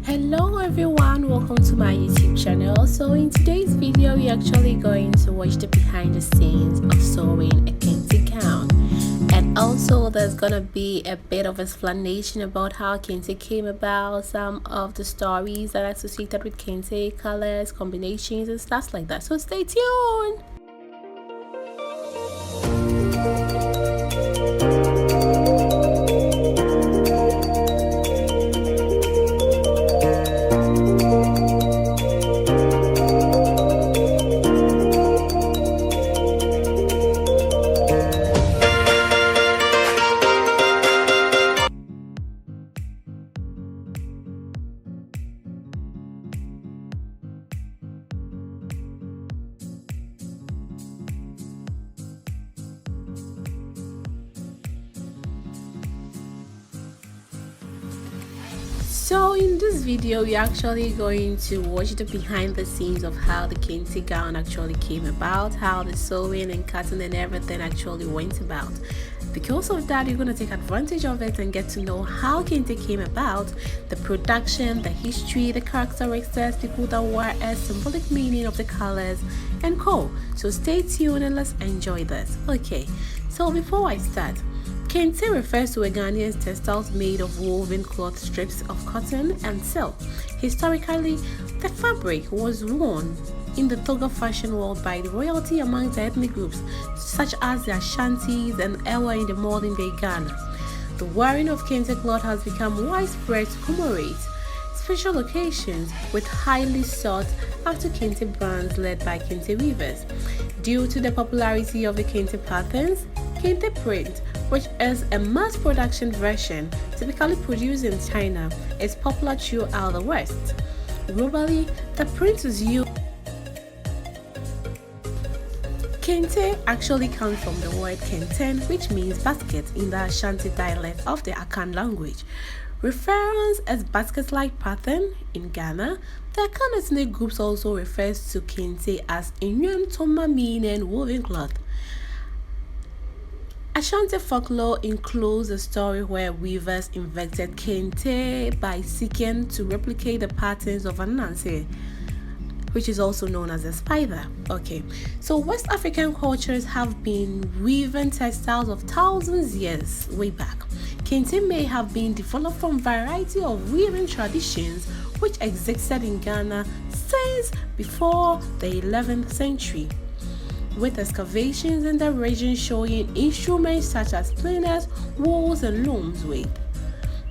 Hello everyone, welcome to my YouTube channel. So in today's video we're actually going to watch the behind the scenes of sewing a kente gown, and also there's gonna be a bit of explanation about how kente came about, some of the stories that are associated with kente, colors, combinations and stuff like that. So stay tuned. So in this video we're actually going to watch the behind the scenes of how the kente gown actually came about, how the sewing and cutting and everything actually went about. Because of that, you're going to take advantage of it and get to know how kente came about, the production, the history, the characteristics, people that wear it, symbolic meaning of the colors and co. So stay tuned and let's enjoy this. Okay, so before I start, kente refers to a Ghanaian textiles made of woven cloth strips of cotton and silk. Historically, the fabric was worn in the toga fashion world by the royalty among the ethnic groups such as the Ashantis and Ewa in the modern day Ghana. The wearing of kente cloth has become widespread to commemorate special occasions with highly sought after kente brands led by kente weavers. Due to the popularity of the kente patterns, kente print, which is a mass production version typically produced in China, is popular throughout the West. Globally, the print is used. Kente actually comes from the word kenten, which means basket in the Ashanti dialect of the Akan language. Referring as basket-like pattern in Ghana, the Akan ethnic groups also refers to kente as inyam toma, meaning woven cloth. Ashanti folklore includes a story where weavers invented kente by seeking to replicate the patterns of Anansi, which is also known as a spider. Okay, so West African cultures have been weaving textiles of thousands years way back. Kente may have been developed from a variety of weaving traditions which existed in Ghana since before the 11th century, with excavations in the region showing instruments such as planers, wools and looms with.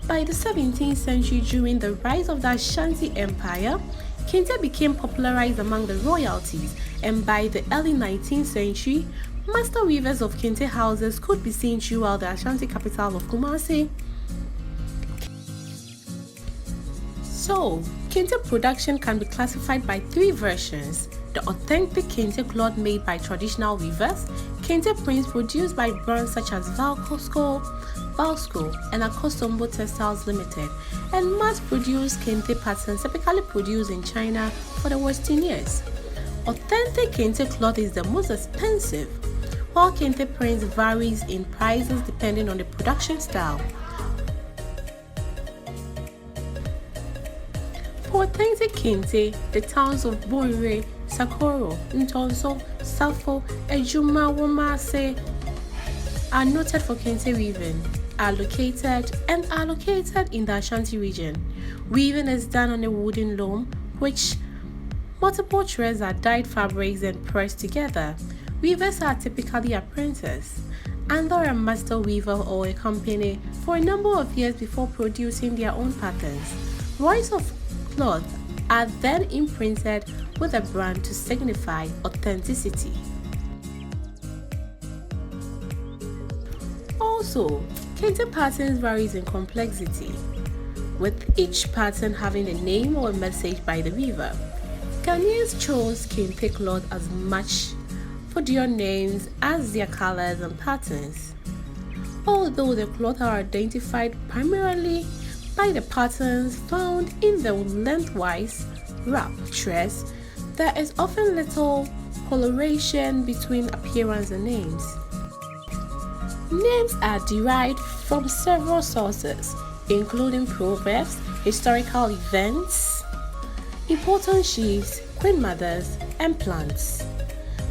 By the 17th century, during the rise of the Ashanti Empire, kente became popularized among the royalties, and by the early 19th century, master weavers of kente houses could be seen throughout the Ashanti capital of Kumasi. So, kente production can be classified by three versions: the authentic kente cloth made by traditional weavers, kente prints produced by brands such as Valsco and Akosombo Textiles Limited, and mass-produced kente patterns typically produced in China for the Western years. Authentic kente cloth is the most expensive, while kente prints varies in prices depending on the production style. For authentic kente, the towns of Boire, Sakoro, Ntonso, Safo, Ejuma, Womase are noted for kente weaving, are located in the Ashanti region. Weaving is done on a wooden loom, which multiple threads are dyed fabrics and pressed together. Weavers are typically apprentices under a master weaver or a company for a number of years before producing their own patterns. Rolls of cloth are then imprinted with a brand to signify authenticity. Also, kente patterns varies in complexity, with each pattern having a name or a message by the weaver. Ghanaians chose kente cloth as much for their names as their colors and patterns. Although the cloth are identified primarily by the patterns found in the lengthwise wrap dress, there is often little correlation between appearance and names. Names are derived from several sources, including proverbs, historical events, important chiefs, queen mothers, and plants.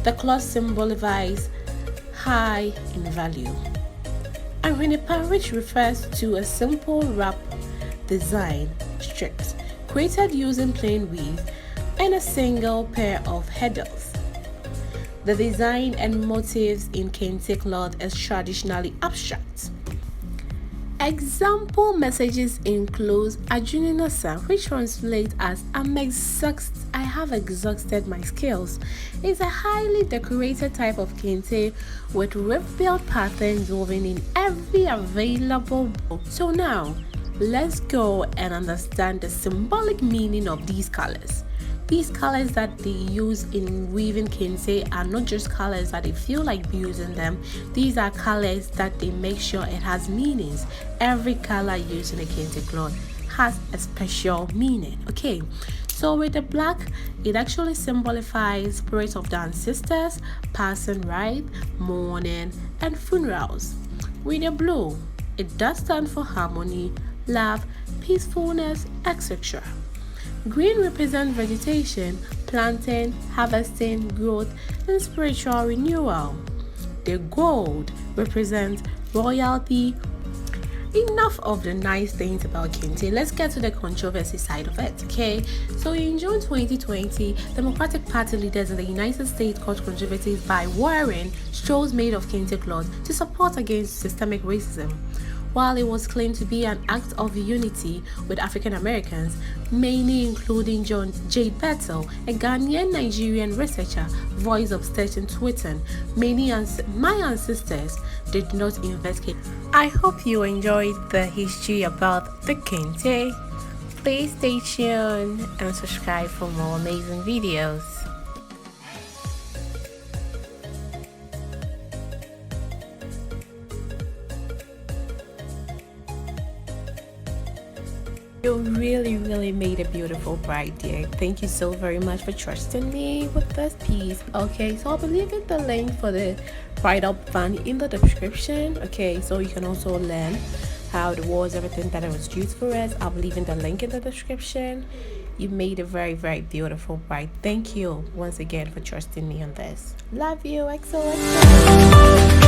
The cloth symbolizes high in value. And Irena, which refers to a simple wrap design strips created using plain weave and a single pair of headers. The design and motifs in Kente cloth is traditionally abstract. Example messages include Ajuninosa, which translates as I have exhausted my skills. It's a highly decorated type of kente with rebuilt patterns woven in every available book. So now, let's go and understand the symbolic meaning of these colors. These colors that they use in weaving kente are not just colors that they feel like using them. These are colors that they make sure it has meanings. Every color used in a kente cloth has a special meaning. Okay, so with the black, it actually symbolifies spirits of the ancestors, passing right, mourning, and funerals. With the blue, it does stand for harmony, love, peacefulness, etc. Green represents vegetation, planting, harvesting, growth, and spiritual renewal. The gold represents royalty. Enough of the nice things about Kente. Let's get to the controversy side of it, okay? So in June 2020, Democratic Party leaders in the United States caused controversies by wearing straws made of Kente cloth to support against systemic racism. While it was claimed to be an act of unity with African Americans, many including John J. Bettel, a Ghanaian Nigerian researcher, voiced upset on Twitter, my ancestors did not invest Kente. I hope you enjoyed the history about the Kente. Please stay tuned and subscribe for more amazing videos. You really made a beautiful bride, dear. Thank you so very much for trusting me with this piece. Okay, so I'll be leaving the link for the bridal band in the description. Okay, so you can also learn how it was, everything that it was used for us. I'll be leaving the link in the description. You made a very beautiful bride. Thank you once again for trusting me on this. Love you, XOXO.